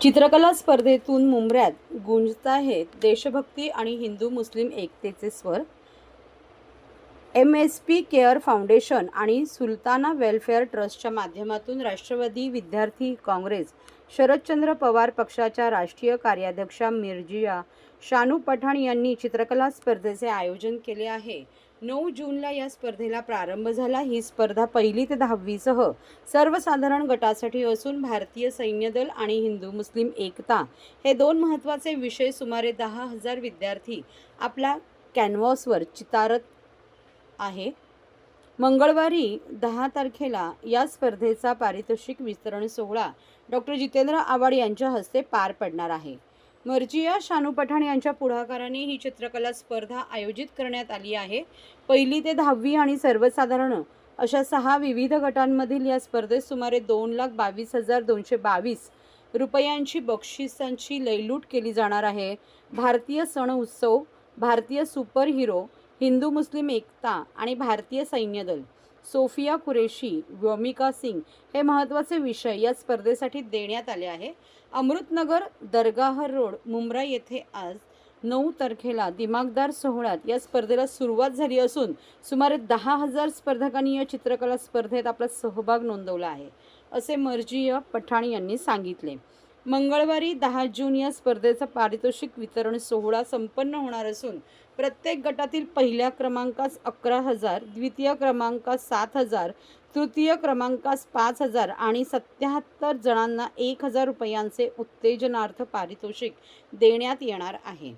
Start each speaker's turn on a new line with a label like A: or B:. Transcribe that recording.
A: चित्रकला स्पर्धेतून मुंबऱ्यात गुंजताहेत देशभक्ती आणि हिंदू मुस्लिम एकतेचे स्वर. MSP केअर फाउंडेशन आणि सुलताना वेलफेअर ट्रस्टच्या माध्यमातून राष्ट्रवादी विद्यार्थी काँग्रेस शरदचंद्र पवार पक्षाच्या राष्ट्रीय कार्याध्यक्षा मिर्जिया शानू पठाण यांनी चित्रकला स्पर्धेचे आयोजन केले आहे. 9 जूनला या स्पर्धेला प्रारंभ झाला. ही स्पर्धा 1ली ते 10वी सह सर्वसाधारण गटासाठी असून भारतीय सैन्य दल आणि हिंदू मुस्लिम एकता हे दोन महत्त्वाचे विषय सुमारे 10,000 विद्यार्थी आपल्या कॅनव्हासवर चितारत आहे. मंगळवारी 10 तारखेला या स्पर्धेचा पारितोषिक वितरण सोहळा डॉक्टर जितेंद्र आव्हाड यांच्या हस्ते पार पडणार आहे. मर्जिया शानू पठाण यांच्या पुढाकाराने ही चित्रकला स्पर्धा आयोजित करण्यात आली आहे. 1ली ते 10वी आणि सर्वसाधारण अशा 6 विविध गटांमधील या स्पर्धेत सुमारे 2,22,222 रुपयांची बक्षिसांची लयलूट केली जाणार आहे. भारतीय सण उत्सव, भारतीय सुपर हिरो, हिंदू मुस्लिम एकता आणि भारतीय सैन्य दल, सोफिया कुरेशी, व्योमिका सिंग हे महत्त्वाचे विषय या स्पर्धेसाठी देण्यात आले आहे. अमृतनगर दरगाह रोड मुंब्रा येथे आज 9 तारखेला दिमागदार सोहळ्यात या स्पर्धेला सुरुवात झाली असून सुमारे 10,000 स्पर्धकांनी या चित्रकला स्पर्धेत आपला सहभाग नोंदवला आहे, असे मर्जिया पठाण यांनी सांगितले. मंगळवारी 10 जून या स्पर्धेचा पारितोषिक वितरण सोहळा संपन्न होणार असून प्रत्येक गटातील पहिल्या क्रमांकास 11,000, द्वितीय क्रमांकास 7,000, तृतीय क्रमांकास 5,000 आणि 77 जणांना 1,000 रुपयांचे उत्तेजनार्थ पारितोषिक देण्यात येणार आहे.